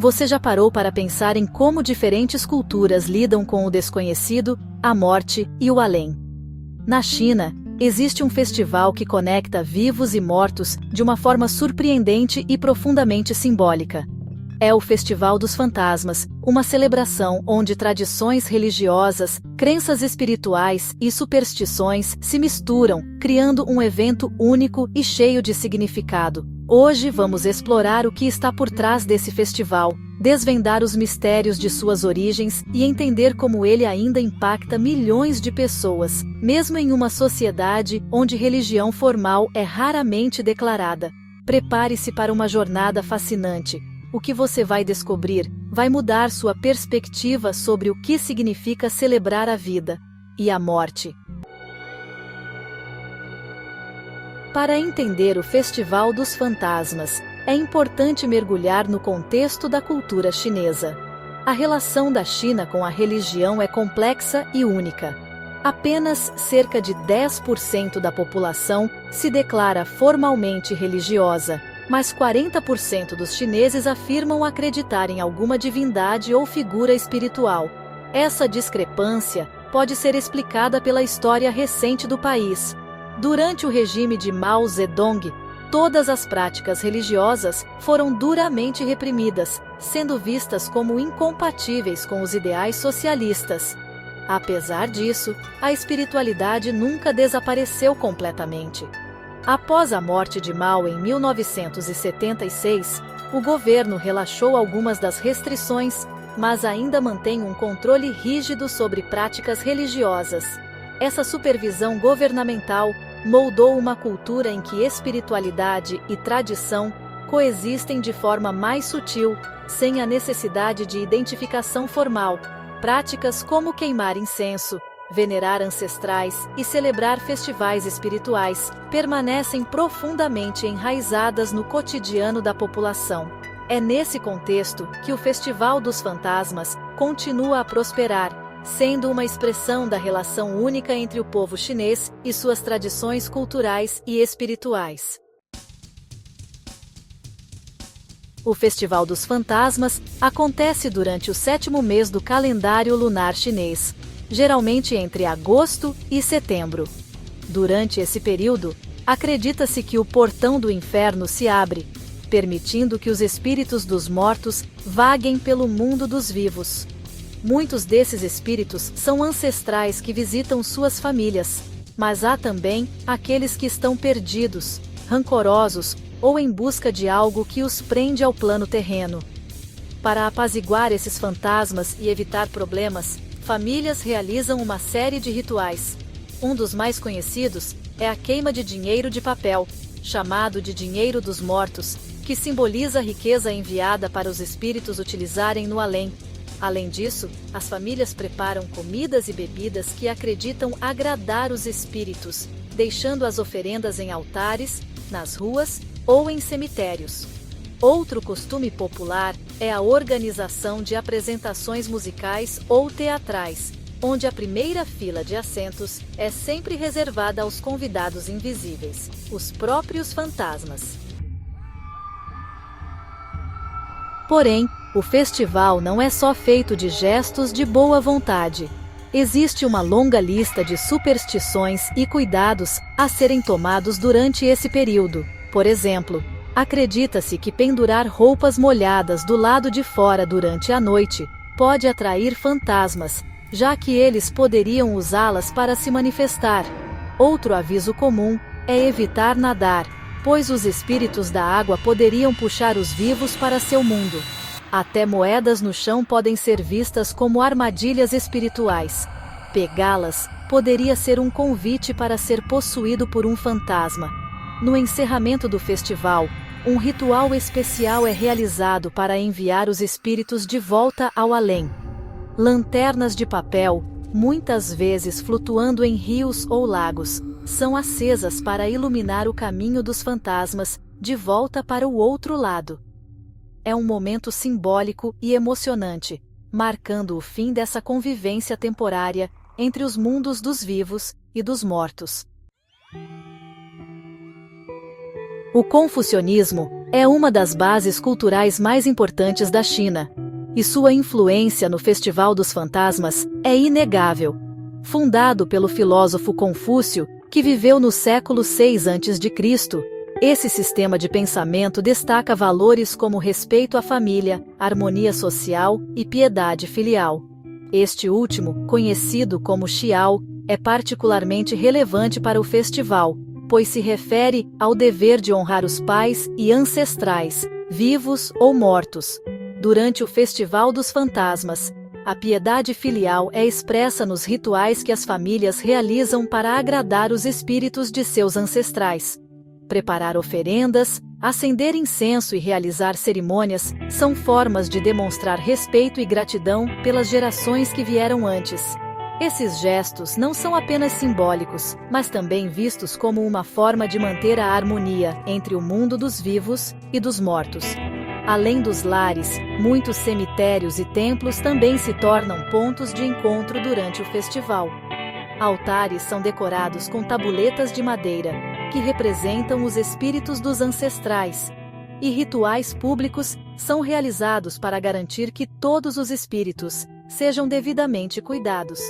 Você já parou para pensar em como diferentes culturas lidam com o desconhecido, a morte e o além? Na China, existe um festival que conecta vivos e mortos de uma forma surpreendente e profundamente simbólica. É o Festival dos Fantasmas, uma celebração onde tradições religiosas, crenças espirituais e superstições se misturam, criando um evento único e cheio de significado. Hoje vamos explorar o que está por trás desse festival, desvendar os mistérios de suas origens e entender como ele ainda impacta milhões de pessoas, mesmo em uma sociedade onde religião formal é raramente declarada. Prepare-se para uma jornada fascinante. O que você vai descobrir vai mudar sua perspectiva sobre o que significa celebrar a vida e a morte. Para entender o Festival dos Fantasmas, é importante mergulhar no contexto da cultura chinesa. A relação da China com a religião é complexa e única. Apenas cerca de 10% da população se declara formalmente religiosa, mas 40% dos chineses afirmam acreditar em alguma divindade ou figura espiritual. Essa discrepância pode ser explicada pela história recente do país. Durante o regime de Mao Zedong, todas as práticas religiosas foram duramente reprimidas, sendo vistas como incompatíveis com os ideais socialistas. Apesar disso, a espiritualidade nunca desapareceu completamente. Após a morte de Mao em 1976, o governo relaxou algumas das restrições, mas ainda mantém um controle rígido sobre práticas religiosas. Essa supervisão governamental moldou uma cultura em que espiritualidade e tradição coexistem de forma mais sutil, sem a necessidade de identificação formal. Práticas como queimar incenso, venerar ancestrais e celebrar festivais espirituais permanecem profundamente enraizadas no cotidiano da população. É nesse contexto que o Festival dos Fantasmas continua a prosperar, sendo uma expressão da relação única entre o povo chinês e suas tradições culturais e espirituais. O Festival dos Fantasmas acontece durante o 7º mês do calendário lunar chinês, geralmente entre agosto e setembro. Durante esse período, acredita-se que o portão do inferno se abre, permitindo que os espíritos dos mortos vaguem pelo mundo dos vivos. Muitos desses espíritos são ancestrais que visitam suas famílias, mas há também aqueles que estão perdidos, rancorosos ou em busca de algo que os prende ao plano terreno. Para apaziguar esses fantasmas e evitar problemas, famílias realizam uma série de rituais. Um dos mais conhecidos é a queima de dinheiro de papel, chamado de dinheiro dos mortos, que simboliza a riqueza enviada para os espíritos utilizarem no além. Além disso, as famílias preparam comidas e bebidas que acreditam agradar os espíritos, deixando as oferendas em altares, nas ruas ou em cemitérios. Outro costume popular é a organização de apresentações musicais ou teatrais, onde a primeira fila de assentos é sempre reservada aos convidados invisíveis, os próprios fantasmas. Porém, o festival não é só feito de gestos de boa vontade. Existe uma longa lista de superstições e cuidados a serem tomados durante esse período. Por exemplo, acredita-se que pendurar roupas molhadas do lado de fora durante a noite pode atrair fantasmas, já que eles poderiam usá-las para se manifestar. Outro aviso comum é evitar nadar, pois os espíritos da água poderiam puxar os vivos para seu mundo. Até moedas no chão podem ser vistas como armadilhas espirituais. Pegá-las poderia ser um convite para ser possuído por um fantasma. No encerramento do festival, um ritual especial é realizado para enviar os espíritos de volta ao além. Lanternas de papel, muitas vezes flutuando em rios ou lagos, são acesas para iluminar o caminho dos fantasmas de volta para o outro lado. É um momento simbólico e emocionante, marcando o fim dessa convivência temporária entre os mundos dos vivos e dos mortos. O confucionismo é uma das bases culturais mais importantes da China, e sua influência no Festival dos Fantasmas é inegável. Fundado pelo filósofo Confúcio, que viveu no século VI a.C., esse sistema de pensamento destaca valores como respeito à família, harmonia social e piedade filial. Este último, conhecido como Xiao, é particularmente relevante para o festival, pois se refere ao dever de honrar os pais e ancestrais, vivos ou mortos. Durante o Festival dos Fantasmas, a piedade filial é expressa nos rituais que as famílias realizam para agradar os espíritos de seus ancestrais. Preparar oferendas, acender incenso e realizar cerimônias são formas de demonstrar respeito e gratidão pelas gerações que vieram antes. Esses gestos não são apenas simbólicos, mas também vistos como uma forma de manter a harmonia entre o mundo dos vivos e dos mortos. Além dos lares, muitos cemitérios e templos também se tornam pontos de encontro durante o festival. Altares são decorados com tabuletas de madeira, que representam os espíritos dos ancestrais, e rituais públicos são realizados para garantir que todos os espíritos sejam devidamente cuidados.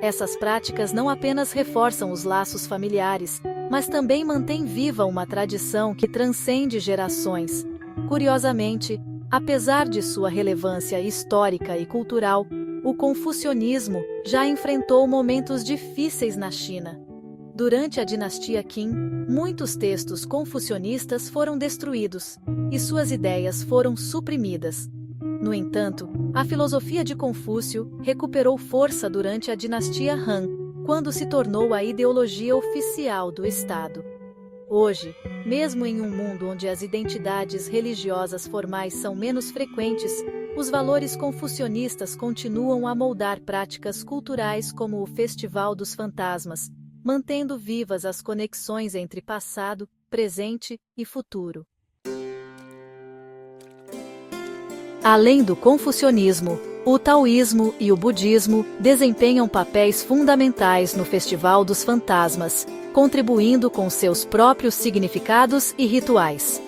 Essas práticas não apenas reforçam os laços familiares, mas também mantêm viva uma tradição que transcende gerações. Curiosamente, apesar de sua relevância histórica e cultural, o confucionismo já enfrentou momentos difíceis na China. Durante a dinastia Qin, muitos textos confucionistas foram destruídos, e suas ideias foram suprimidas. No entanto, a filosofia de Confúcio recuperou força durante a dinastia Han, quando se tornou a ideologia oficial do Estado. Hoje, mesmo em um mundo onde as identidades religiosas formais são menos frequentes, os valores confucionistas continuam a moldar práticas culturais como o Festival dos Fantasmas, mantendo vivas as conexões entre passado, presente e futuro. Além do confucionismo, o taoísmo e o budismo desempenham papéis fundamentais no Festival dos Fantasmas, contribuindo com seus próprios significados e rituais.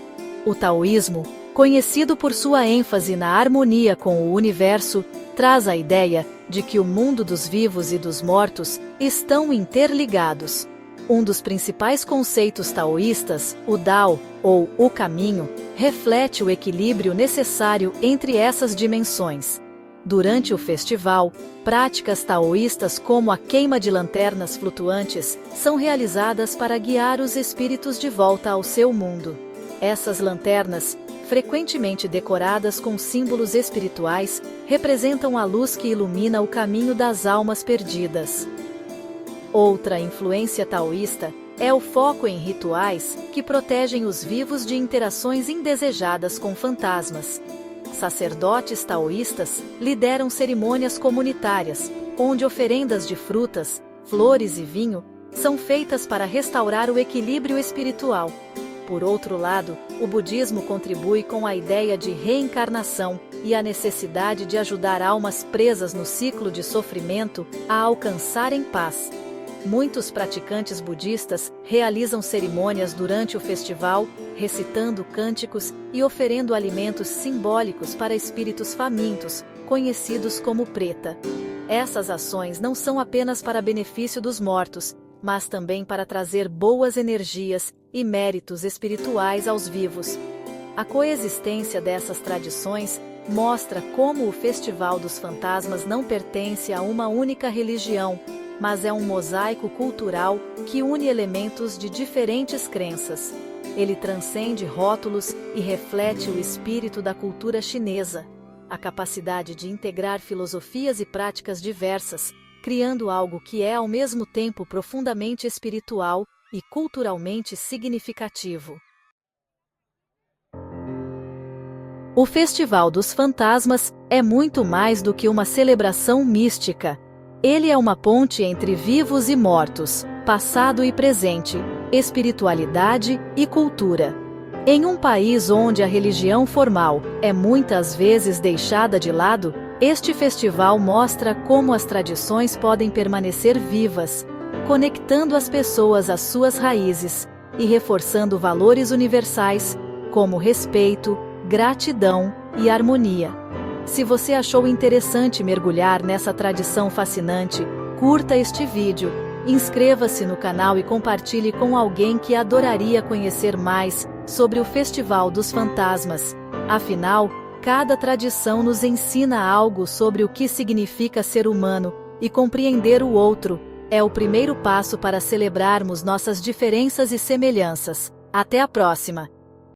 O taoísmo, conhecido por sua ênfase na harmonia com o universo, traz a ideia de que o mundo dos vivos e dos mortos estão interligados. Um dos principais conceitos taoístas, o Dao, ou o caminho, reflete o equilíbrio necessário entre essas dimensões. Durante o festival, práticas taoístas como a queima de lanternas flutuantes são realizadas para guiar os espíritos de volta ao seu mundo. Essas lanternas, frequentemente decoradas com símbolos espirituais, representam a luz que ilumina o caminho das almas perdidas. Outra influência taoísta é o foco em rituais que protegem os vivos de interações indesejadas com fantasmas. Sacerdotes taoístas lideram cerimônias comunitárias, onde oferendas de frutas, flores e vinho são feitas para restaurar o equilíbrio espiritual. Por outro lado, o budismo contribui com a ideia de reencarnação e a necessidade de ajudar almas presas no ciclo de sofrimento a alcançarem paz. Muitos praticantes budistas realizam cerimônias durante o festival, recitando cânticos e oferendo alimentos simbólicos para espíritos famintos, conhecidos como preta. Essas ações não são apenas para benefício dos mortos, mas também para trazer boas energias e méritos espirituais aos vivos. A coexistência dessas tradições mostra como o Festival dos Fantasmas não pertence a uma única religião, mas é um mosaico cultural que une elementos de diferentes crenças. Ele transcende rótulos e reflete o espírito da cultura chinesa, a capacidade de integrar filosofias e práticas diversas, criando algo que é ao mesmo tempo profundamente espiritual e culturalmente significativo. O Festival dos Fantasmas é muito mais do que uma celebração mística. Ele é uma ponte entre vivos e mortos, passado e presente, espiritualidade e cultura. Em um país onde a religião formal é muitas vezes deixada de lado, este festival mostra como as tradições podem permanecer vivas, conectando as pessoas às suas raízes e reforçando valores universais, como respeito, gratidão e harmonia. Se você achou interessante mergulhar nessa tradição fascinante, curta este vídeo, inscreva-se no canal e compartilhe com alguém que adoraria conhecer mais sobre o Festival dos Fantasmas. Afinal, cada tradição nos ensina algo sobre o que significa ser humano, e compreender o outro é o primeiro passo para celebrarmos nossas diferenças e semelhanças. Até a próxima!